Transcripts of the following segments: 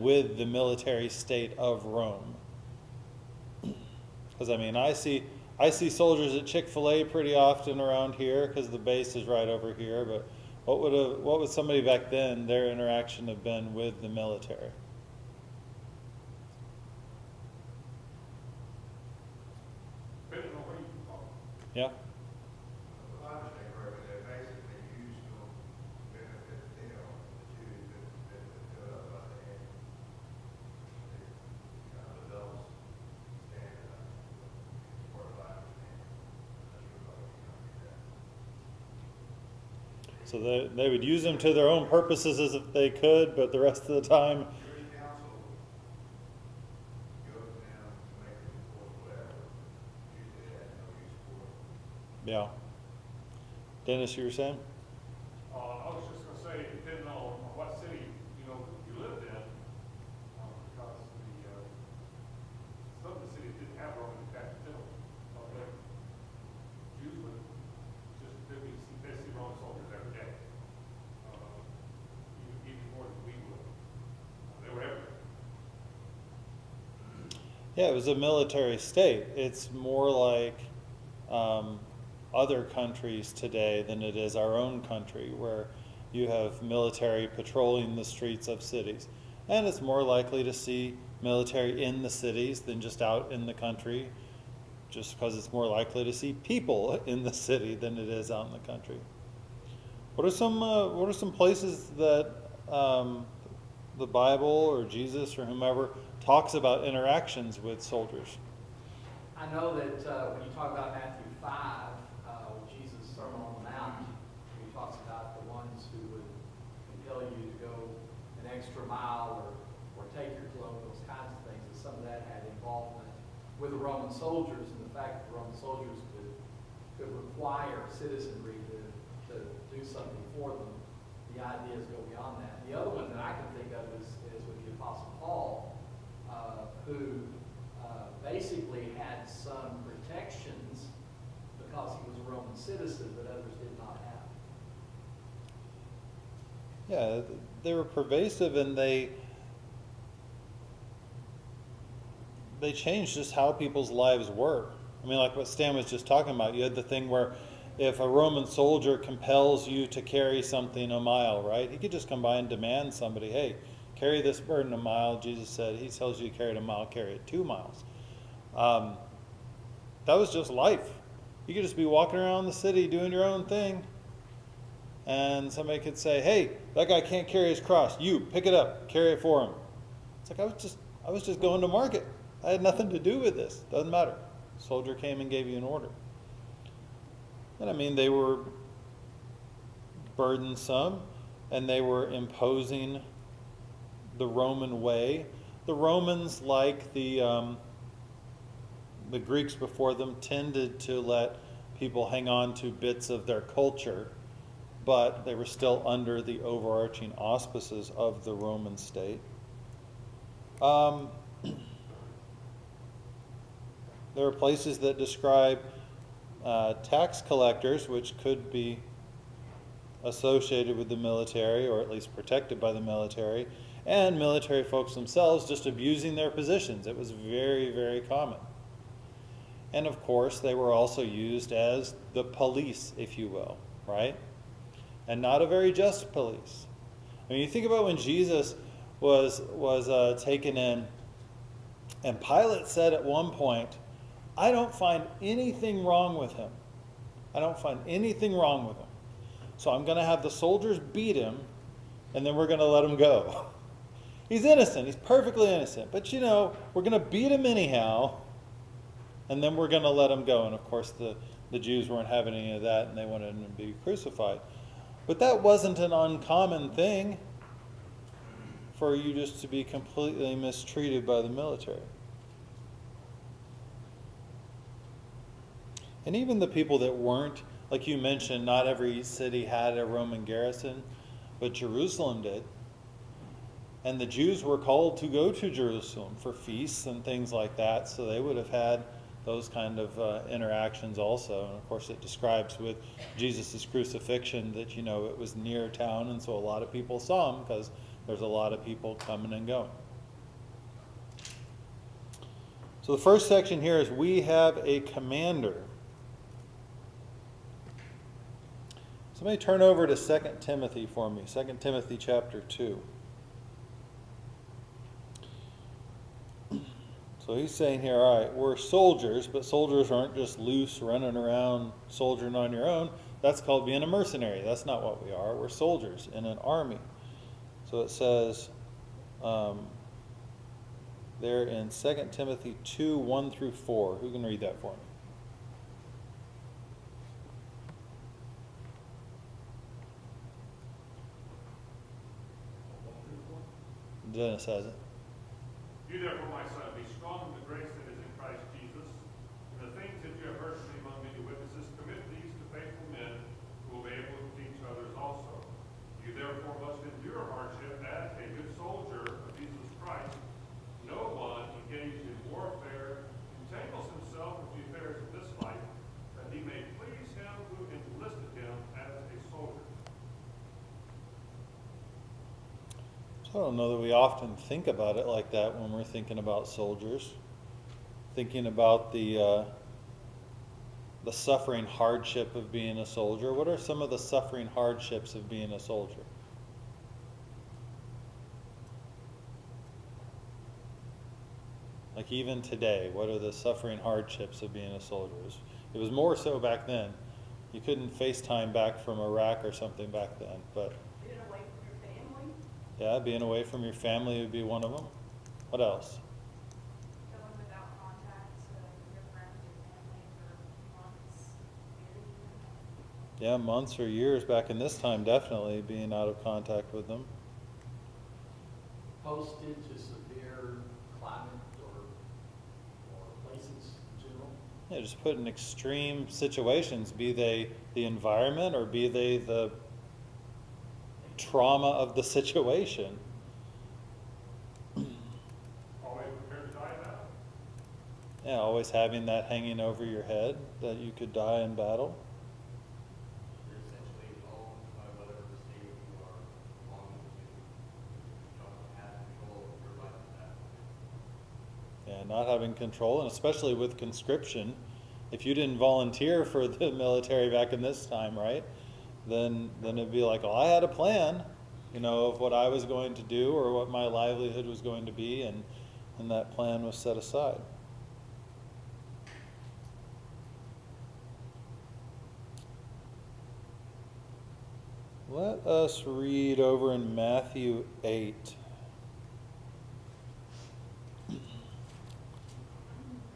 with the military state of Rome. Because I mean, I see soldiers at Chick-fil-A pretty often around here because the base is right over here. But what would somebody back then, their interaction have been with the military? Yeah. So they would use them to their own purposes as if they could, but the rest of the time. Yeah. Dennis, you were saying? I was just going to say, depending on what city you lived in, because some of the cities didn't have Roman Catholic temples, so the Jews would just they see Roman soldiers every day, even more than we would. They were everywhere. Yeah, it was a military state. It's more like other countries today than it is our own country, where you have military patrolling the streets of cities. And it's more likely to see military in the cities than just out in the country, just because it's more likely to see people in the city than it is out in the country. What are some places that the Bible or Jesus or whomever talks about interactions with soldiers? I know that when you talk about Matthew 5, Jesus' Sermon on the Mount, he talks about the ones who would compel you to go an extra mile or take your cloak, those kinds of things, and some of that had involvement with the Roman soldiers, and the fact that the Roman soldiers could require citizenry to do something for them. The ideas go beyond that. The other one that I can think of is with the Apostle Paul, who basically had some protections because he was a Roman citizen that others did not have. Yeah, they were pervasive, and they changed just how people's lives were. I mean, like what Stan was just talking about, you had the thing where if a Roman soldier compels you to carry something a mile, right? He could just come by and demand somebody, hey, carry this burden a mile. Jesus said, he tells you to carry it a mile, carry it 2 miles. That was just life. You could just be walking around the city doing your own thing, and somebody could say, hey, that guy can't carry his cross. You, pick it up, carry it for him. It's like, I was just going to market. I had nothing to do with this. Doesn't matter. Soldier came and gave you an order. And I mean, they were burdensome, and they were imposing the Roman way. The Romans, like the Greeks before them, tended to let people hang on to bits of their culture, but they were still under the overarching auspices of the Roman state. There are places that describe tax collectors, which could be associated with the military, or at least protected by the military, and military folks themselves just abusing their positions. It was very, very common. And of course, they were also used as the police, if you will, right? And not a very just police. I mean, you think about when Jesus was taken in, and Pilate said at one point, I don't find anything wrong with him. I don't find anything wrong with him. So I'm going to have the soldiers beat him, and then we're going to let him go. He's innocent. He's perfectly innocent. But, we're going to beat him anyhow, and then we're going to let him go. And, of course, the Jews weren't having any of that, and they wanted him to be crucified. But that wasn't an uncommon thing for you just to be completely mistreated by the military. And even the people that weren't, like you mentioned, not every city had a Roman garrison, but Jerusalem did. And the Jews were called to go to Jerusalem for feasts and things like that, so they would have had those kind of interactions also. And of course it describes with Jesus' crucifixion that, it was near town, and so a lot of people saw him because there's a lot of people coming and going. So the first section here is we have a commander. Somebody turn over to 2 Timothy for me. 2 Timothy chapter 2. So he's saying here, all right, we're soldiers, but soldiers aren't just loose running around soldiering on your own. That's called being a mercenary. That's not what we are. We're soldiers in an army. So it says there in 2 Timothy 2, 1 through 4. Who can read that for me? Dennis has it. You therefore, my son, be strong in the grace that is in Christ Jesus. And the things that you have heard from me among many witnesses, commit these to faithful men who will be able to teach others also. You therefore must endure hardship as a good soldier of Jesus Christ. No one engaged in warfare entangles himself with the affairs of this life, that he may please him who enlisted him as a soldier. I don't know that we often think about it like that when we're thinking about soldiers. Thinking about the suffering hardship of being a soldier. What are some of the suffering hardships of being a soldier? Like even today, what are the suffering hardships of being a soldier? It was more so back then. You couldn't FaceTime back from Iraq or something back then, but Being away from your family, yeah, being away from your family would be one of them. What else? going without contact to your friends or family for months, years. Yeah, months or years back in this time, definitely being out of contact with them. Posted to severe climate or places in general. Yeah, just put in extreme situations, be they the environment or be they the trauma of the situation. Always prepared to die now. Yeah, always having that hanging over your head that you could die in battle. You're essentially owned by whatever state you are belonging to. You don't have control of your life at that point. Yeah, not having control, and especially with conscription. If you didn't volunteer for the military back in this time, right? Then it'd be like, well, I had a plan, of what I was going to do or what my livelihood was going to be, and that plan was set aside. Let us read over in Matthew 8.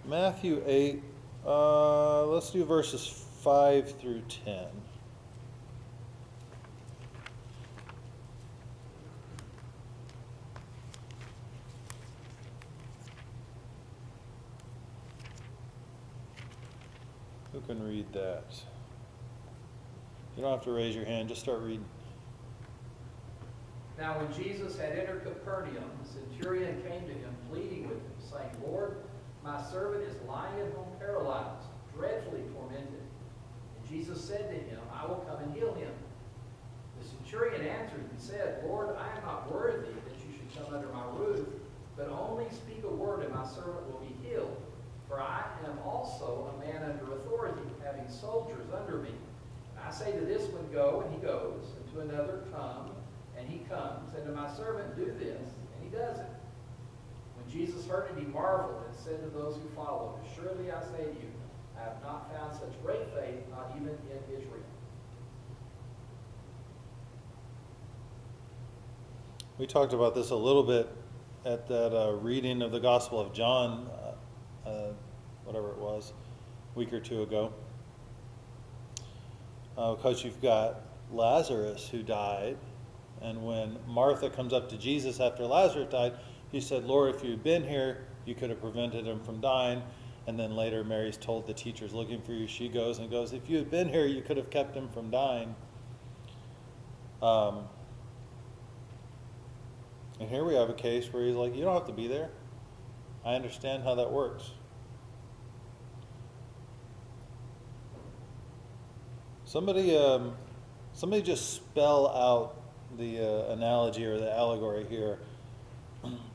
Matthew 8, let's do verses 5 through 10. Who can read that? You don't have to raise your hand, just start reading. Now when Jesus had entered Capernaum, the centurion came to him, pleading with him, saying, Lord, my servant is lying at home paralyzed, dreadfully tormented. And Jesus said to him, I will come and heal him. The centurion answered and said, Lord, I am not worthy that you should come under my roof, but only speak a word and my servant will be healed. For I am also a man under authority, having soldiers under me. And I say to this one, go, and he goes, and to another, come, and he comes, and to my servant, do this, and he does it. When Jesus heard it, he marveled and said to those who followed, Surely I say to you, I have not found such great faith, not even in Israel. We talked about this a little bit at that reading of the Gospel of John, whatever it was, a week or two ago. Because you've got Lazarus who died, and when Martha comes up to Jesus after Lazarus died, he said, Lord, if you'd been here, you could have prevented him from dying. And then later Mary's told the teacher's looking for you. She goes and goes, if you had been here, you could have kept him from dying. And here we have a case where he's like, you don't have to be there. I understand how that works. Somebody just spell out the analogy or the allegory here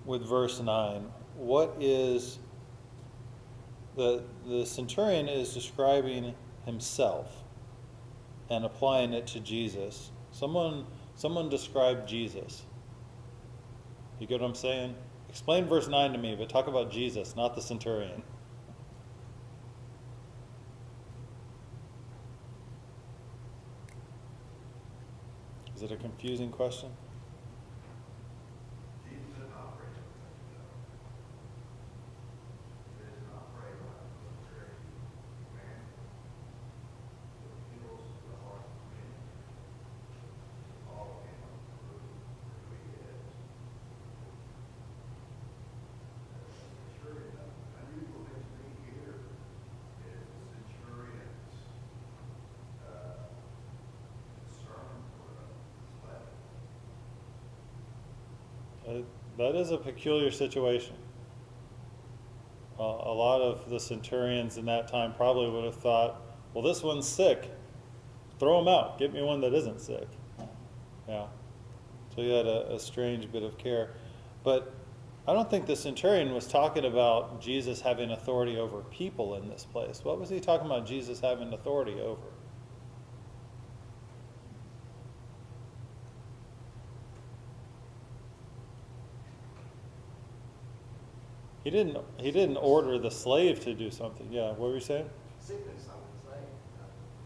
with verse 9. What is the centurion is describing himself and applying it to Jesus. Someone described Jesus. You get what I'm saying? Explain verse 9 to me, but talk about Jesus, not the centurion. Is it a confusing question? Jesus didn't operate like that. He didn't operate like a military man. He was the heart of men. All him for who he is. Centurion, unusual thing to me here is the centurion's concern for the slave. That is a peculiar situation. A lot of the centurions in that time probably would have thought, well, this one's sick. Throw him out. Get me one that isn't sick. Yeah. So he had a strange bit of care. But I don't think the centurion was talking about Jesus having authority over people in this place. What was he talking about Jesus having authority over? He didn't order the slave to do something. Yeah, what were you saying? Sickness, I would say.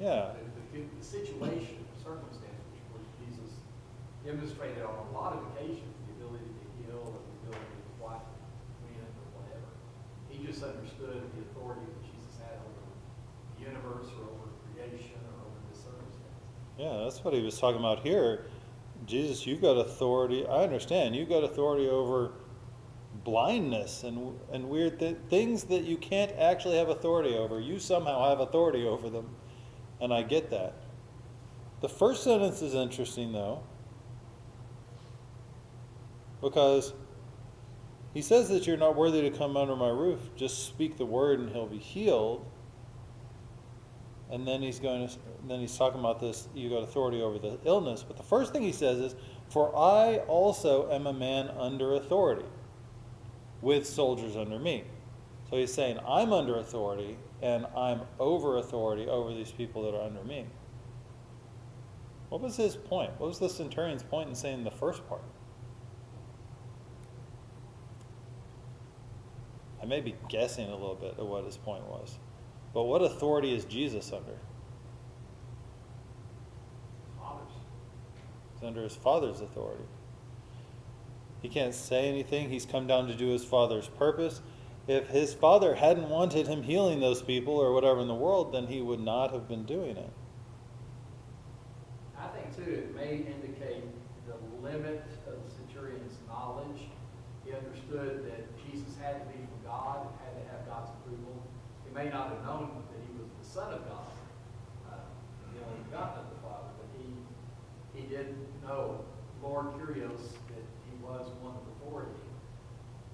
Yeah. The situation, the circumstance which Jesus demonstrated on a lot of occasions, the ability to heal and the ability to wipe wind or whatever. He just understood the authority that Jesus had over the universe or over creation or over the circumstance. Yeah, that's what he was talking about here. Jesus, you got authority. I understand. You got authority over blindness and weird things that you can't actually have authority over. You somehow have authority over them. And I get that. The first sentence is interesting, though, because he says that you're not worthy to come under my roof. Just speak the word and he'll be healed. And then he's talking about this, you got authority over the illness. But the first thing he says is, for I also am a man under authority, with soldiers under me. So he's saying, I'm under authority, and I'm over authority over these people that are under me. What was his point? What was the centurion's point in saying the first part? I may be guessing a little bit at what his point was. But what authority is Jesus under? Fathers. He's under his Father's authority. He can't say anything. He's come down to do his Father's purpose. If his Father hadn't wanted him healing those people or whatever in the world, then he would not have been doing it. I think, too, it may indicate the limit of the centurion's knowledge. He understood that Jesus had to be from God and had to have God's approval. He may not have known that he was the Son of God, the only begotten of the Father, but he did know, Lord Kyrios, that he was one of authority.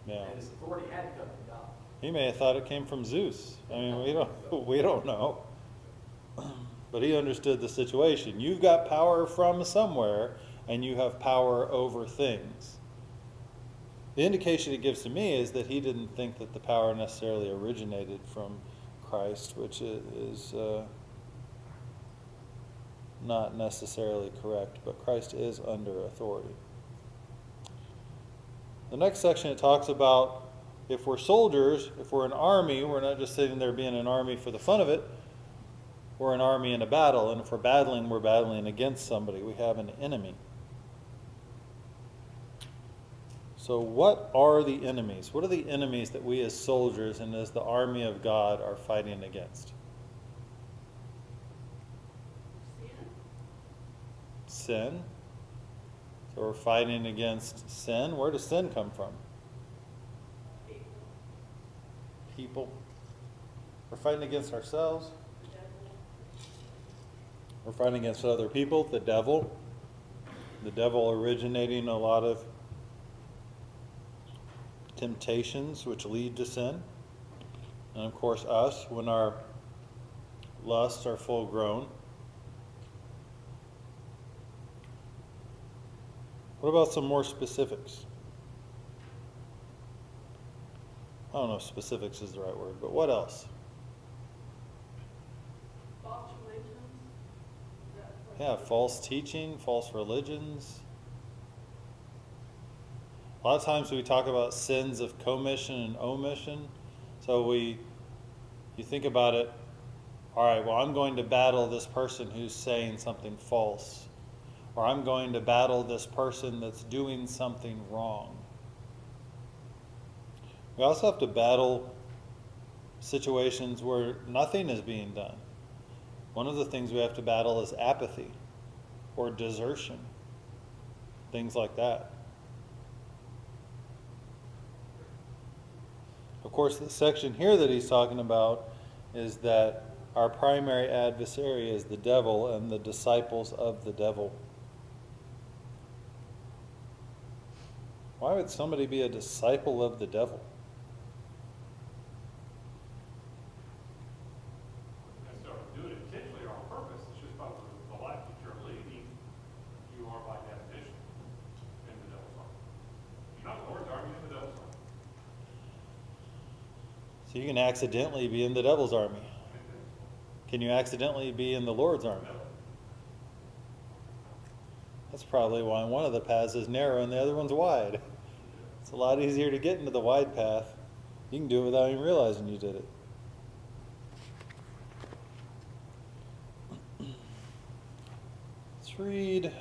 Yeah. And his authority had to come from God. He may have thought it came from Zeus. I mean, we don't know. But he understood the situation. You've got power from somewhere, and you have power over things. The indication it gives to me is that he didn't think that the power necessarily originated from Christ, which is not necessarily correct, but Christ is under authority. The next section, it talks about if we're soldiers, if we're an army, we're not just sitting there being an army for the fun of it. We're an army in a battle, and if we're battling against somebody. We have an enemy. So what are the enemies? What are the enemies that we as soldiers and as the army of God are fighting against? Sin. So we're fighting against sin. Where does sin come from? People. We're fighting against ourselves. We're fighting against other people, the devil. The devil originating a lot of temptations which lead to sin. And of course us, when our lusts are full grown. What about some more specifics? I don't know if specifics is the right word, but what else? False religions? Is that what Yeah, you- false teaching, false religions. A lot of times we talk about sins of commission and omission. So you think about it, all right, well, I'm going to battle this person who's saying something false. Or I'm going to battle this person that's doing something wrong. We also have to battle situations where nothing is being done. One of the things we have to battle is apathy or desertion, things like that. Of course, the section here that he's talking about is that our primary adversary is the devil and the disciples of the devil. Why would somebody be a disciple of the devil? And so do it intentionally or on purpose, it's just about the life that you're leading, you are by definition in the devil's army. You're not the Lord's army, you're in the devil's army. So you can accidentally be in the devil's army. Can you accidentally be in the Lord's army? No. That's probably why one of the paths is narrow and the other one's wide. It's a lot easier to get into the wide path. You can do it without even realizing you did it. Let's read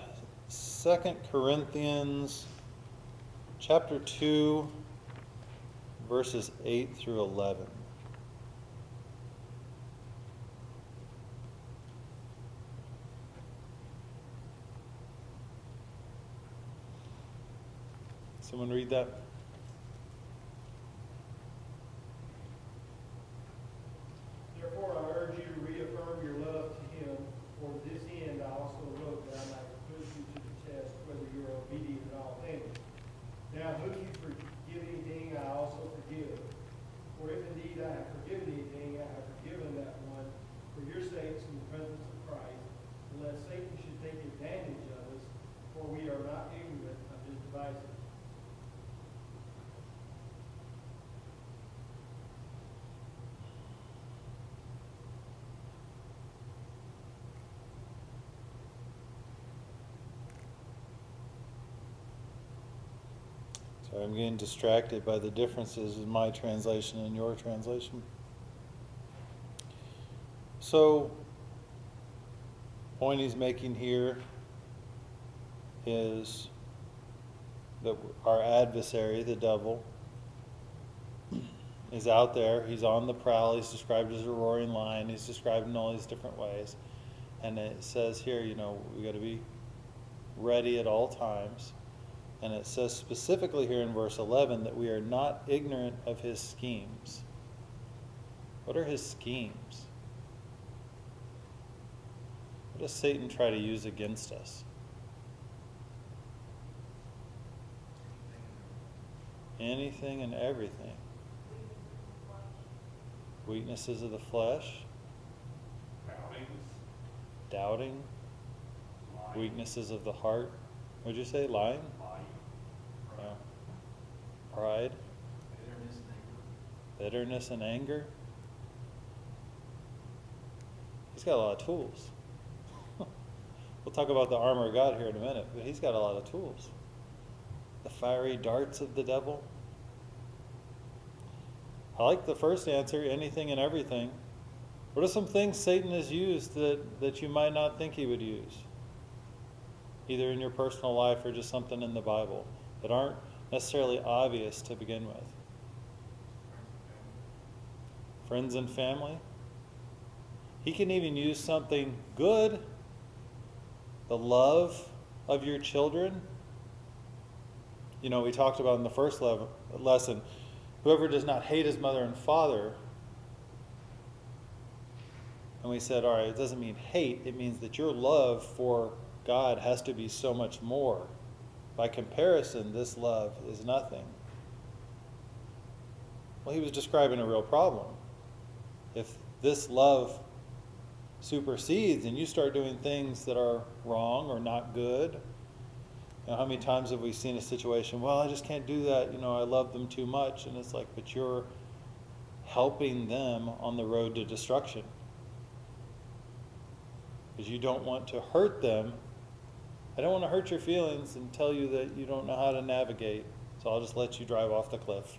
2 Corinthians chapter 2, verses 8 through 11. Someone read that? Therefore, I urge you to reaffirm your love to him. For this end I also wrote that I might put you to the test whether you are obedient in all things. Now, whom you forgive anything, I also forgive. For if indeed I have forgiven anything, I have forgiven that one for your sakes in the presence of Christ, unless Satan should take advantage of us, for we are not ignorant of his devices. Sorry, I'm getting distracted by the differences in my translation and your translation. So, the point he's making here is that our adversary, the devil, is out there. He's on the prowl. He's described as a roaring lion. He's described in all these different ways. And it says here, we got to be ready at all times. And it says specifically here in verse 11 that we are not ignorant of his schemes. What are his schemes? What does Satan try to use against us? Anything and everything. Weaknesses of the flesh, doubting, Lying. weaknesses of the heart. What'd you say? Lying? Lying. Yeah. Pride, Bitterness and anger. bitterness, and anger. He's got a lot of tools. We'll talk about the armor of God here in a minute, but he's got a lot of tools. The fiery darts of the devil. I like the first answer, anything and everything. What are some things Satan has used that you might not think he would use? Either in your personal life or just something in the Bible that aren't necessarily obvious to begin with. Friends and family. He can even use something good, the love of your children. We talked about in the first lesson, whoever does not hate his mother and father. And we said, all right, it doesn't mean hate. It means that your love for God has to be so much more. By comparison, this love is nothing. Well, he was describing a real problem. If this love supersedes and you start doing things that are wrong or not good, You know, how many times have we seen a situation, well, I just can't do that, you know, I love them too much. And it's like, but you're helping them on the road to destruction. Because you don't want to hurt them. I don't want to hurt your feelings and tell you that you don't know how to navigate. So I'll just let you drive off the cliff.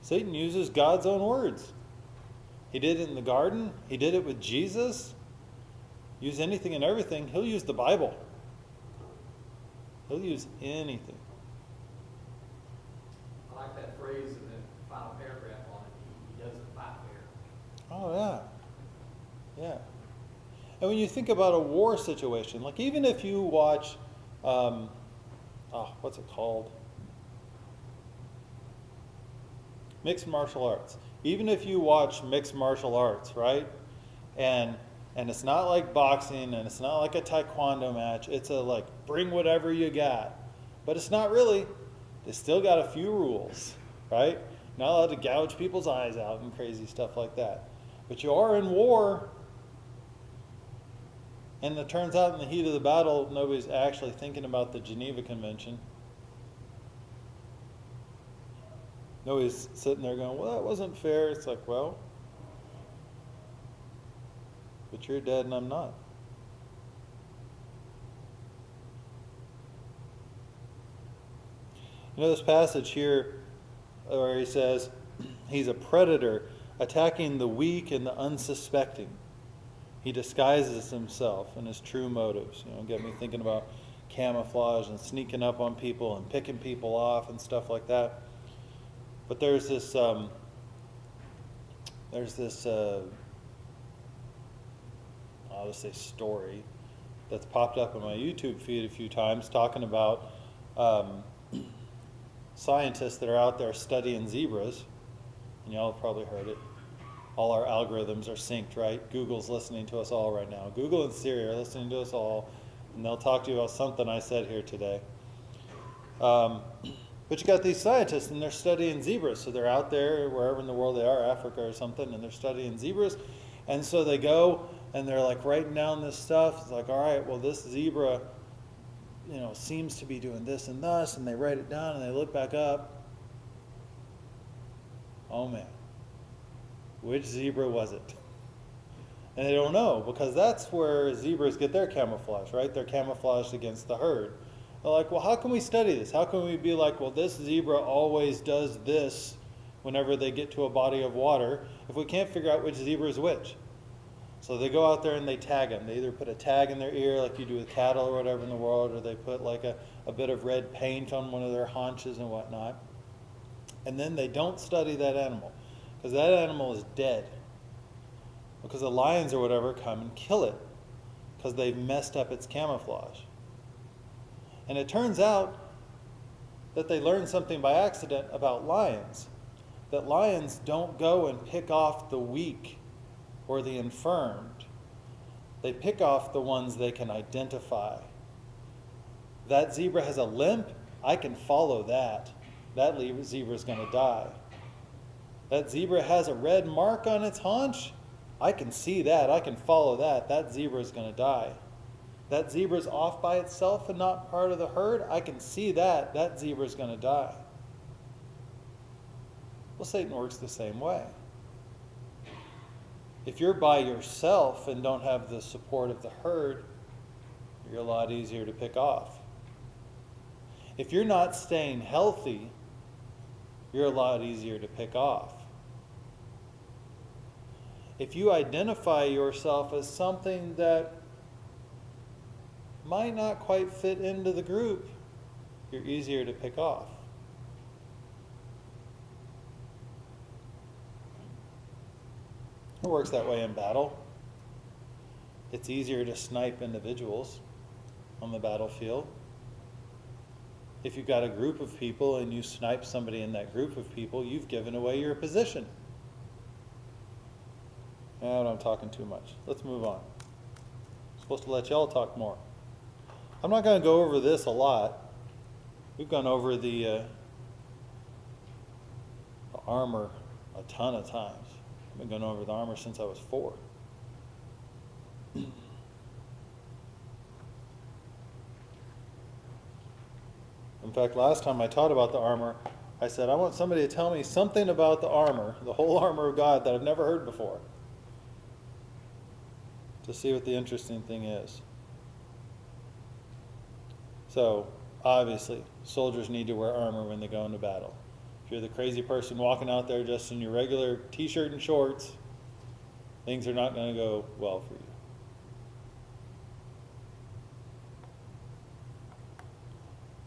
Satan uses God's own words. He did it in the garden. He did it with Jesus. Use anything and everything. He'll use the Bible. He'll use anything. I like that phrase in the final paragraph on it. He doesn't fight fair. Oh, yeah. Yeah. And when you think about a war situation, like even if you watch, what's it called? Mixed martial arts. Even if you watch mixed martial arts, right? And it's not like boxing and it's not like a taekwondo match. It's a like, bring whatever you got. But it's not really. They still got a few rules, right? Not allowed to gouge people's eyes out and crazy stuff like that. But you are in war. And it turns out in the heat of the battle, nobody's actually thinking about the Geneva Convention. Nobody's sitting there going, well, that wasn't fair. It's like, well, but you're dead and I'm not. You know this passage here where he says he's a predator attacking the weak and the unsuspecting. He disguises himself and his true motives. You know, get me thinking about camouflage and sneaking up on people and picking people off and stuff like that. But there's this I'll just say story that's popped up on my YouTube feed a few times talking about scientists that are out there studying zebras. And y'all have probably heard it. All our algorithms are synced, right? Google's listening to us all right now. Google and Siri are listening to us all, and they'll talk to you about something I said here today. But you got these scientists, and they're studying zebras. So they're out there, wherever in the world they are, Africa or something, and they're studying zebras. And so they go, and they're like writing down this stuff. It's like, all right, well, this zebra, you know, seems to be doing this and thus, and they write it down, and they look back up. Oh, man. Which zebra was it? And they don't know, because that's where zebras get their camouflage, right? They're camouflaged against the herd. They're like, well, how can we study this? How can we be like, well, this zebra always does this whenever they get to a body of water, if we can't figure out which zebra is which? So they go out there and they tag them. They either put a tag in their ear like you do with cattle or whatever in the world, or they put like a bit of red paint on one of their haunches and whatnot. And then they don't study that animal, because that animal is dead. Because the lions or whatever come and kill it, because they've messed up its camouflage. And it turns out that they learned something by accident about lions. That lions don't go and pick off the weak or the infirmed. They pick off the ones they can identify. That zebra has a limp, I can follow that. That zebra is going to die. That zebra has a red mark on its haunch, I can see that, I can follow that. That zebra is going to die. That zebra is off by itself and not part of the herd, I can see that. That zebra is going to die. Well, Satan works the same way. If you're by yourself and don't have the support of the herd, you're a lot easier to pick off. If you're not staying healthy, you're a lot easier to pick off. If you identify yourself as something that might not quite fit into the group, you're easier to pick off. It works that way in battle. It's easier to snipe individuals on the battlefield. If you've got a group of people and you snipe somebody in that group of people, you've given away your position. Now I'm talking too much. Let's move on. I'm supposed to let y'all talk more. I'm not going to go over this a lot. We've gone over the armor a ton of times. I've been going over the armor since I was 4. In fact, last time I taught about the armor, I said, I want somebody to tell me something about the armor, the whole armor of God, that I've never heard before, to see what the interesting thing is. So, obviously, soldiers need to wear armor when they go into battle. If you're the crazy person walking out there just in your regular t-shirt and shorts, things are not going to go well for you.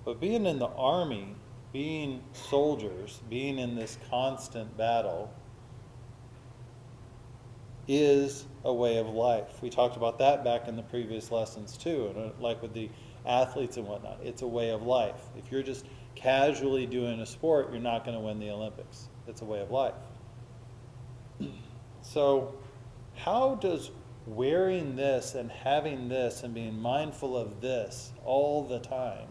But being in the army, being soldiers, being in this constant battle is a way of life. We talked about that back in the previous lessons too, and like with the athletes and whatnot. It's a way of life. If you're just casually doing a sport, you're not going to win the Olympics. It's a way of life. So how does wearing this and having this and being mindful of this all the time,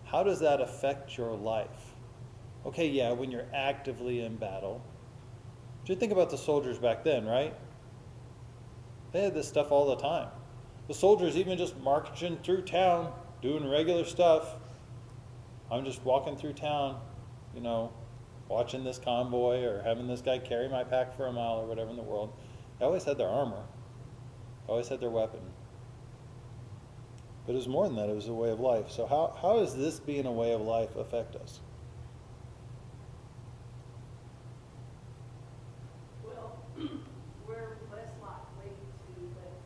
how does that affect your life? Okay, yeah, when you're actively in battle. But you think about the soldiers back then, right? They had this stuff all the time. The soldiers even just marching through town, doing regular stuff. I'm just walking through town, watching this convoy or having this guy carry my pack for a mile or whatever in the world. They always had their armor. They always had their weapon. But it was more than that. It was a way of life. So how does this being a way of life affect us? Well, we're less likely to let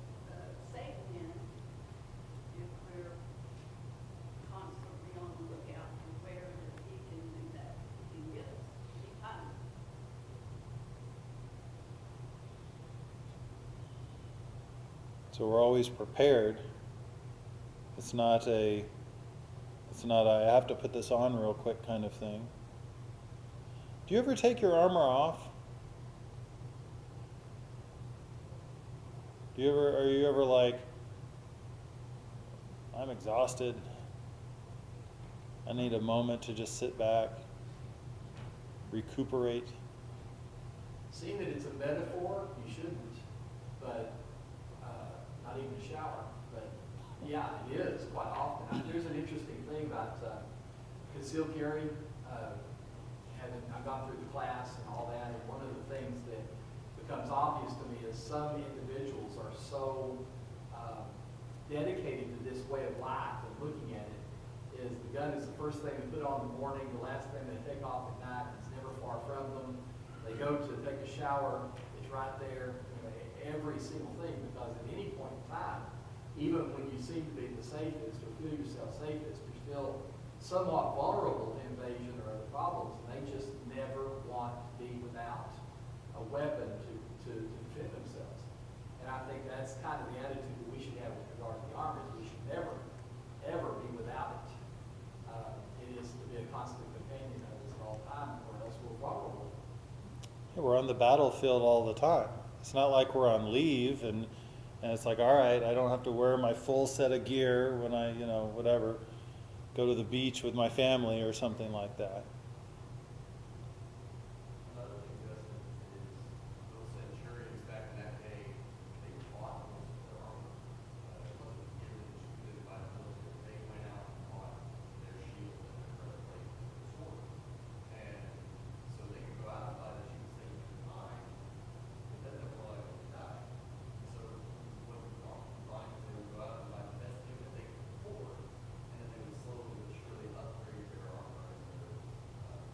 Satan in if we're constantly on the lookout for where that he can do that. He can get us anytime. So we're always prepared. It's not a I have to put this on real quick kind of thing. Do you ever take your armor off? Are you ever like, I'm exhausted. I need a moment to just sit back, recuperate. Seeing that it's a metaphor, you shouldn't, but not even a shower. But yeah, it is quite often. There's an interesting thing about concealed carry. I've gone through the class and all that, and one of the things that becomes obvious to me is some individuals are so dedicated to this way of life and looking at it is the gun is the first thing they put on in the morning, the last thing they take off at night. It's never far from them. They go to take a shower, it's right there. Every single thing, because at any point in time, even when you seem to be the safest or feel yourself safest, you're still somewhat vulnerable to invasion or other problems, and they just never want to be without a weapon to defend themselves. And I think that's kind of the attitude that we should have with regard to the armor, is we should never, ever be without it. It is to be a constant companion of us at all times, or else we're vulnerable. Yeah, we're on the battlefield all the time. It's not like we're on leave and it's like, all right, I don't have to wear my full set of gear when I, whatever, go to the beach with my family or something like that. Another thing, Justin, is those centurions back in that day, they fought most of their armor. It wasn't given distributed by the military. They went out and fought their shields and their breastplate and their sword. And so they could go out and fight as you would say you could mine, but then they were like to die. So what was fine is they would go out and buy the best thing that they could afford, and then they would slowly but surely upgrade their armor and their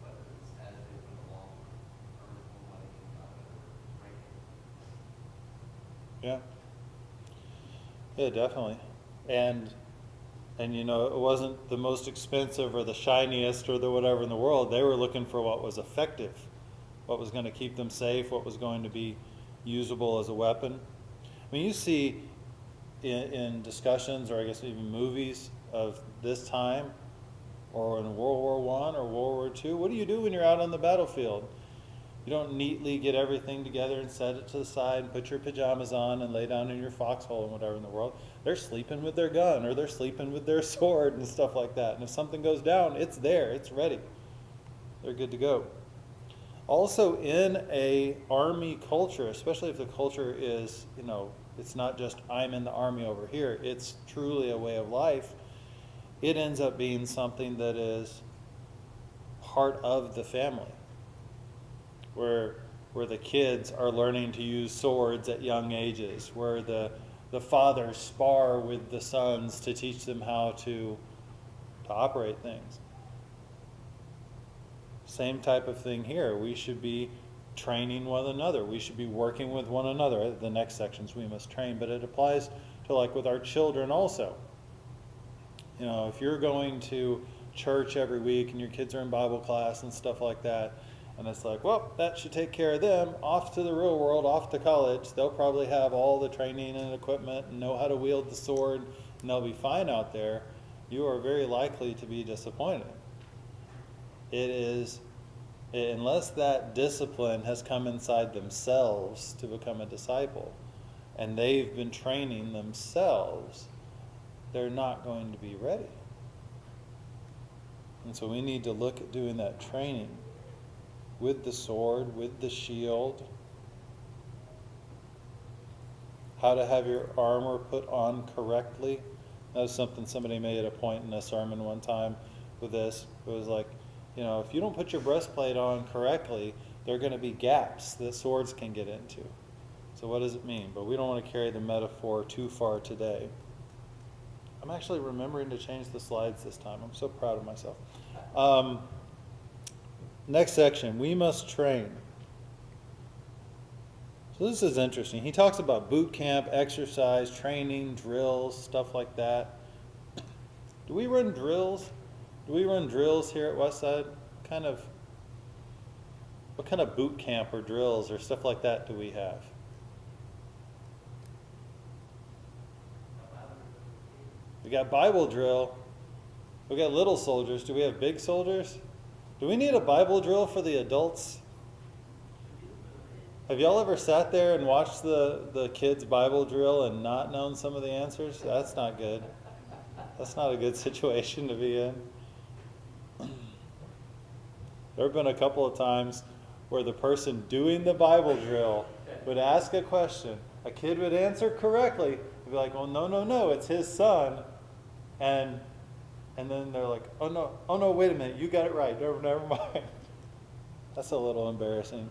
weapons as they went along, earned more money and got better ranking. Yeah. Yeah, definitely. And it wasn't the most expensive or the shiniest or the whatever in the world. They were looking for what was effective, what was going to keep them safe, what was going to be usable as a weapon. I mean, you see in discussions, or I guess even movies of this time, or in World War I or World War II, what do you do when you're out on the battlefield? You don't neatly get everything together and set it to the side and put your pajamas on and lay down in your foxhole and whatever in the world. They're sleeping with their gun, or they're sleeping with their sword and stuff like that. And if something goes down, it's there, it's ready. They're good to go. Also in a army culture, especially if the culture is, it's not just I'm in the army over here, it's truly a way of life, it ends up being something that is part of the family. Where the kids are learning to use swords at young ages, where the fathers spar with the sons to teach them how to operate things. Same type of thing here. We should be training one another. We should be working with one another. The next sections we must train, but it applies to like with our children also. If you're going to church every week and your kids are in Bible class and stuff like that, and it's like, well, that should take care of them. Off to the real world, off to college. They'll probably have all the training and equipment and know how to wield the sword, and they'll be fine out there. You are very likely to be disappointed. It is, unless that discipline has come inside themselves to become a disciple, and they've been training themselves, they're not going to be ready. And so we need to look at doing that training with the sword, with the shield, how to have your armor put on correctly. That was something somebody made a point in a sermon one time with this. It was like, if you don't put your breastplate on correctly, there are going to be gaps that swords can get into. So what does it mean? But we don't want to carry the metaphor too far today. I'm actually remembering to change the slides this time. I'm so proud of myself. Next section, we must train. So this is interesting. He talks about boot camp, exercise, training, drills, stuff like that. Do we run drills? Do we run drills here at Westside? What kind of boot camp or drills or stuff like that do we have? We got Bible drill. We got little soldiers. Do we have big soldiers? Do we need a Bible drill for the adults? Have y'all ever sat there and watched the kids' Bible drill and not known some of the answers? That's not good. That's not a good situation to be in. There have been a couple of times where the person doing the Bible drill would ask a question. A kid would answer correctly. They'd be like, "Oh, no, it's his son." And then they're like, oh no, wait a minute, you got it right. Never mind. That's a little embarrassing.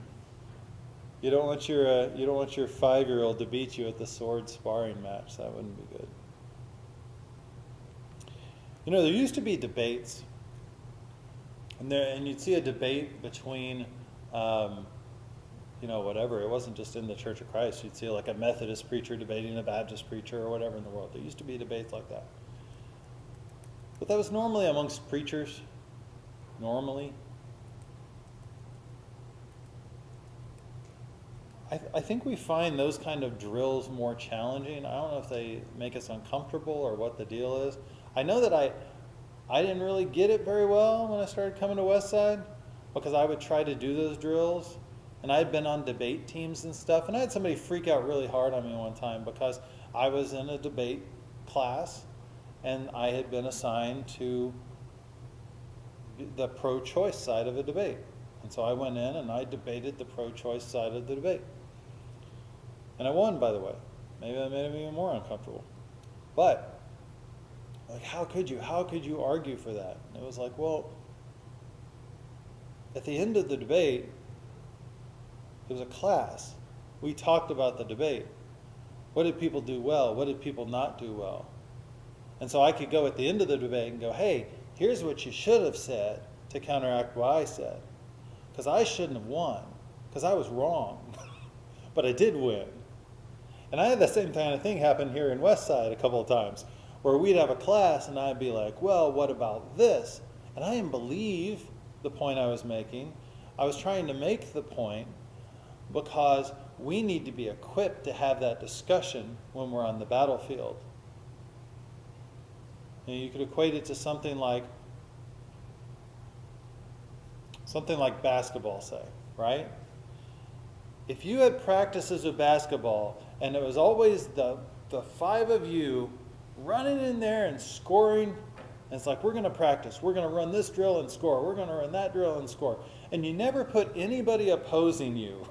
You don't want your 5-year-old to beat you at the sword sparring match. That wouldn't be good. There used to be debates, and you'd see a debate between, whatever. It wasn't just in the Church of Christ. You'd see like a Methodist preacher debating a Baptist preacher or whatever in the world. There used to be debates like that. But that was normally amongst preachers. Normally. I think we find those kind of drills more challenging. I don't know if they make us uncomfortable or what the deal is. I know that I didn't really get it very well when I started coming to Westside, because I would try to do those drills, and I had been on debate teams and stuff, and I had somebody freak out really hard on me one time because I was in a debate class and I had been assigned to the pro-choice side of a debate. And so I went in and I debated the pro-choice side of the debate. And I won, by the way. Maybe that made me even more uncomfortable. But, how could you argue for that? And it was like, well, at the end of the debate, it was a class. We talked about the debate. What did people do well? What did people not do well? And so I could go at the end of the debate and go, hey, here's what you should have said to counteract what I said. Because I shouldn't have won. Because I was wrong. But I did win. And I had the same kind of thing happen here in Westside a couple of times, where we'd have a class and I'd be like, well, what about this? And I didn't believe the point I was making. I was trying to make the point because we need to be equipped to have that discussion when we're on the battlefield. You could equate it to something like basketball, say, right? If you had practices of basketball and it was always the 5 of you running in there and scoring And it's like, we're going to practice. We're going to run this drill and score. We're going to run that drill and score. And you never put anybody opposing you.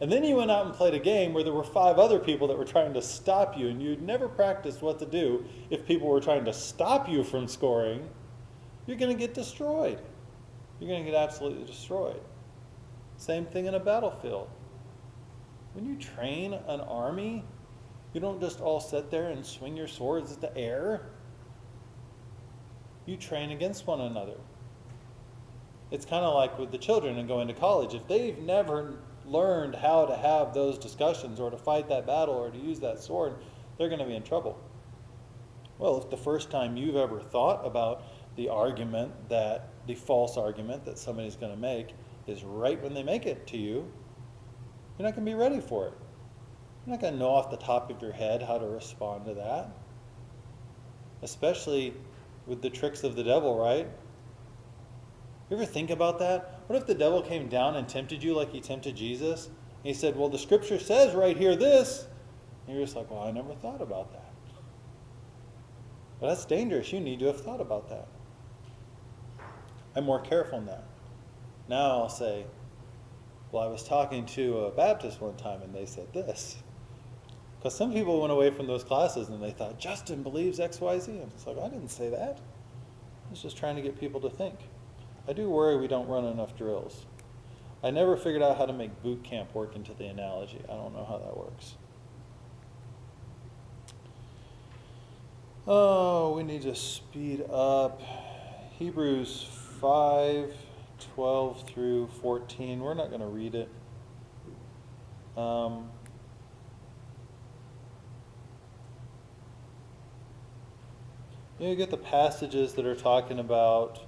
And then you went out and played a game where there were 5 other people that were trying to stop you, and you'd never practiced what to do if people were trying to stop you from scoring. You're going to get destroyed. You're going to get absolutely destroyed. Same thing in a battlefield. When you train an army, you don't just all sit there and swing your swords at the air. You train against one another. It's kind of like with the children and going to college. If they've never learned how to have those discussions or to fight that battle or to use that sword, they're going to be in trouble. Well, if the first time you've ever thought about the false argument that somebody's going to make is right when they make it to you, you're not going to be ready for it. You're not going to know off the top of your head how to respond to that. Especially with the tricks of the devil, right? You ever think about that? What if the devil came down and tempted you like he tempted Jesus? And he said, well, the scripture says right here this. And you're just like, well, I never thought about that. But that's dangerous. You need to have thought about that. I'm more careful now. Now I'll say, well, I was talking to a Baptist one time and they said this. Because some people went away from those classes and they thought, Justin believes X, Y, Z. And it's like, I didn't say that. I was just trying to get people to think. I do worry we don't run enough drills. I never figured out how to make boot camp work into the analogy. I don't know how that works. Oh, we need to speed up. Hebrews 5:12 through 14. We're not going to read it. You get the passages that are talking about,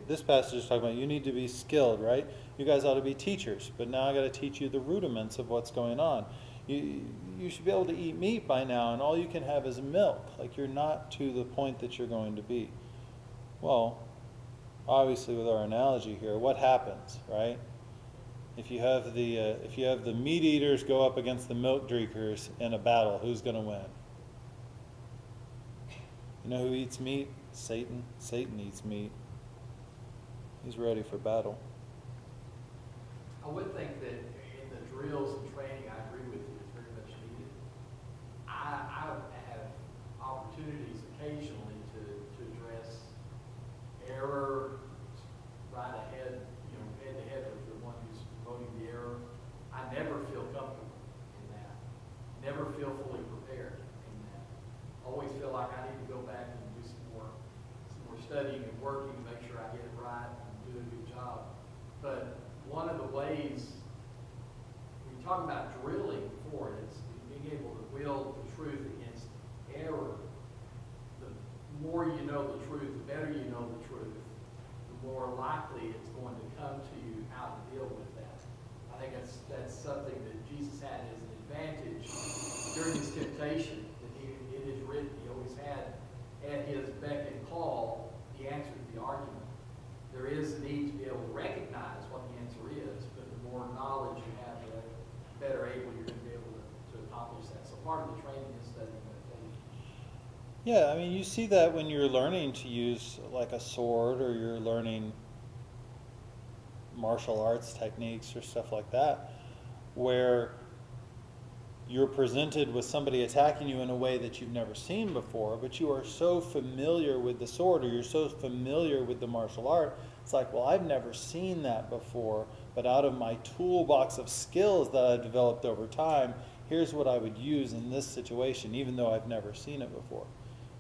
this passage is talking about you need to be skilled, right? You guys ought to be teachers, but now I got to teach you the rudiments of what's going on. You should be able to eat meat by now, and all you can have is milk. Like, you're not to the point that you're going to be. Well, obviously with our analogy here, what happens, right? If you have the meat eaters go up against the milk drinkers in a battle, who's going to win? You know who eats meat? Satan. Satan eats meat. He's ready for battle. I would think that in the drills and training, I agree with you, it's very much needed. I have opportunities occasionally to address error right ahead, head to head with the one who's promoting the error. I never feel comfortable in that. Never feel fully prepared in that. Always feel like I need to go back and do some more studying and working to make sure I get it right and do a good job. But one of the ways we talk about drilling for it is being able to wield the truth against error. The more you know the truth, the better you know the truth, the more likely it's going to come to you how to deal with that. I think that's something that Jesus had as an advantage during his temptation. That it is written, he always had at his beck and call the answer to the argument. There is a need to be able to recognize what the answer is, but the more knowledge you have, the better able you're going to be able to accomplish that. So part of the training is studying meditation. Yeah, I mean, you see that when you're learning to use like a sword, or you're learning martial arts techniques or stuff like that, where you're presented with somebody attacking you in a way that you've never seen before, but you are so familiar with the sword, or you're so familiar with the martial art, it's like, well, I've never seen that before, but out of my toolbox of skills that I've developed over time, here's what I would use in this situation, even though I've never seen it before.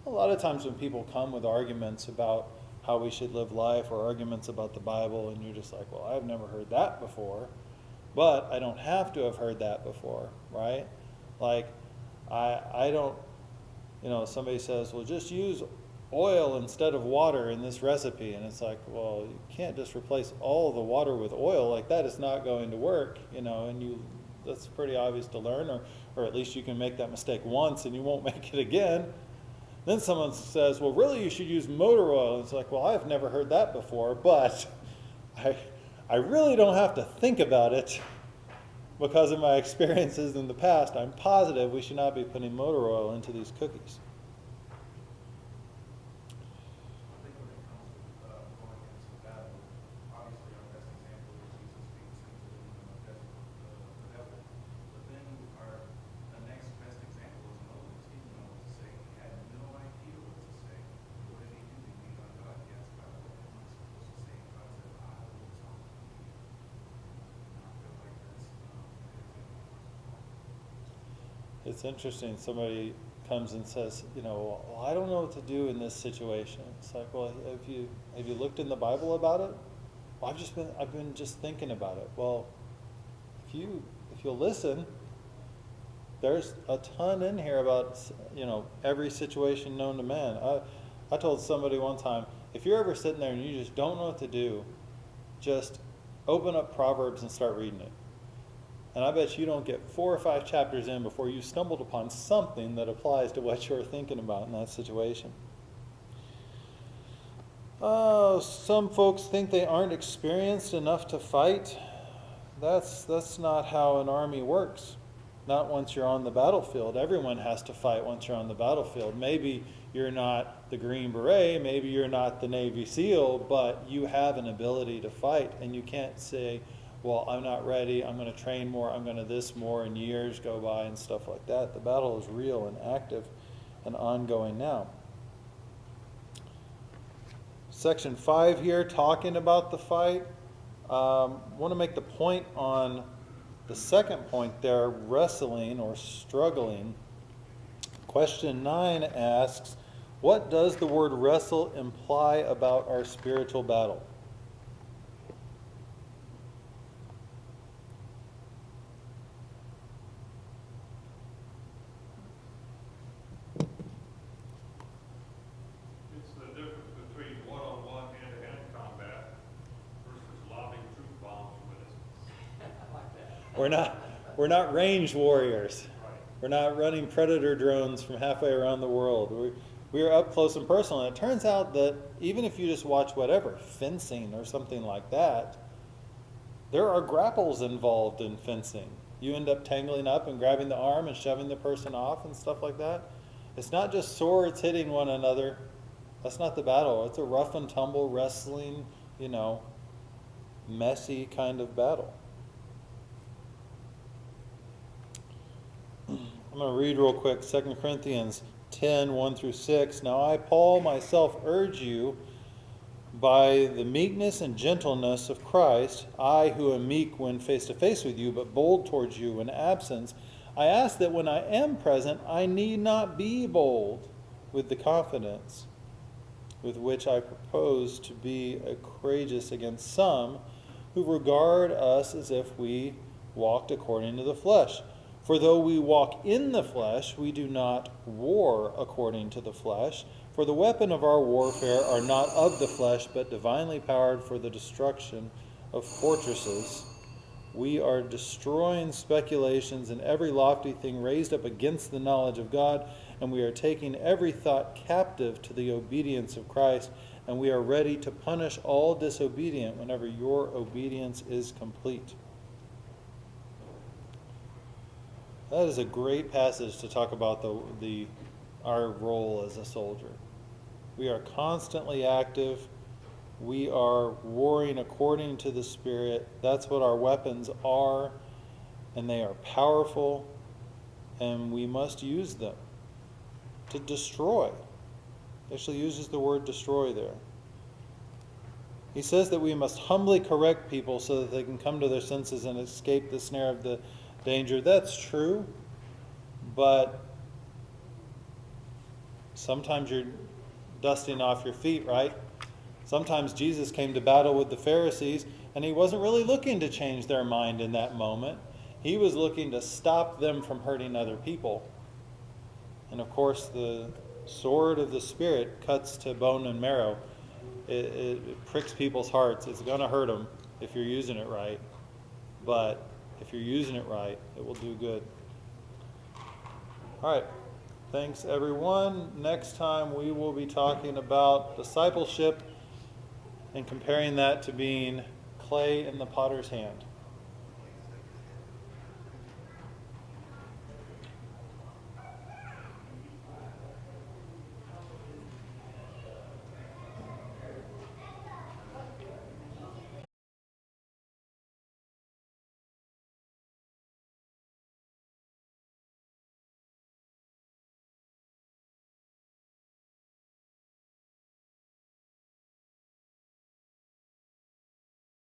A lot of times when people come with arguments about how we should live life, or arguments about the Bible, and you're just like, well, I've never heard that before, but I don't have to have heard that before, right? Like, I don't, somebody says, well, just use oil instead of water in this recipe. And it's like, well, you can't just replace all the water with oil. Like, that is not going to work, and that's pretty obvious to learn, or at least you can make that mistake once and you won't make it again. Then someone says, well, really, you should use motor oil. And it's like, well, I've never heard that before, but I really don't have to think about it because of my experiences in the past, I'm positive we should not be putting motor oil into these cookies. I think when it comes to going into battle, obviously our best example is Jesus being tempted in the desert with the devil. But then the next best example is Moses. He didn't know what to say. He had no idea what to say. What did he do? He leaned on God. He asked God, what am I supposed to say? And God said, I will talk to you. And I feel like that's a good example for us as well. It's interesting. Somebody comes and says, well, I don't know what to do in this situation. It's like, well, have you looked in the Bible about it? Well, I've been just thinking about it. Well, if you'll listen, there's a ton in here about every situation known to man. I told somebody one time, if you're ever sitting there and you just don't know what to do, just open up Proverbs and start reading it. And I bet you don't get 4 or 5 chapters in before you stumbled upon something that applies to what you're thinking about in that situation. Some folks think they aren't experienced enough to fight. That's not how an army works. Not once you're on the battlefield. Everyone has to fight once you're on the battlefield. Maybe you're not the Green Beret, maybe you're not the Navy SEAL, but you have an ability to fight, and you can't say, well, I'm not ready, I'm going to train more, I'm going to this more, and years go by and stuff like that. The battle is real and active and ongoing now. Section 5 here, talking about the fight. Want to make the point on the second point there, wrestling or struggling. Question 9 asks, what does the word wrestle imply about our spiritual battle? It's the difference between one-on-one, hand-to-hand combat versus lobbing truth bombs with it. I like that. We're not range warriors. Right. We're not running predator drones from halfway around the world. We're up close and personal. And it turns out that even if you just watch whatever, fencing or something like that, there are grapples involved in fencing. You end up tangling up and grabbing the arm and shoving the person off and stuff like that. It's not just swords hitting one another. That's not the battle. It's a rough and tumble wrestling, messy kind of battle. I'm going to read real quick 2 Corinthians 10, 1 through 6. Now I, Paul, myself urge you by the meekness and gentleness of Christ, I who am meek when face to face with you, but bold towards you when absent, I ask that when I am present, I need not be bold with the confidence with which I propose to be courageous against some who regard us as if we walked according to the flesh. For though we walk in the flesh, we do not war according to the flesh. For the weapon of our warfare are not of the flesh, but divinely powered for the destruction of fortresses. We are destroying speculations and every lofty thing raised up against the knowledge of God, and we are taking every thought captive to the obedience of Christ, and we are ready to punish all disobedient whenever your obedience is complete. That is a great passage to talk about our role as a soldier. We are constantly active. We are warring according to the Spirit. That's what our weapons are, and they are powerful, and we must use them to destroy. He actually uses the word destroy there. He says that we must humbly correct people so that they can come to their senses and escape the snare of the danger. That's true, but sometimes you're dusting off your feet, right? Sometimes Jesus came to battle with the Pharisees, and he wasn't really looking to change their mind in that moment. He was looking to stop them from hurting other people. And of course, the sword of the Spirit cuts to bone and marrow. It pricks people's hearts. It's going to hurt them if you're using it right. But if you're using it right, it will do good. All right. Thanks, everyone. Next time we will be talking about discipleship and comparing that to being clay in the potter's hand.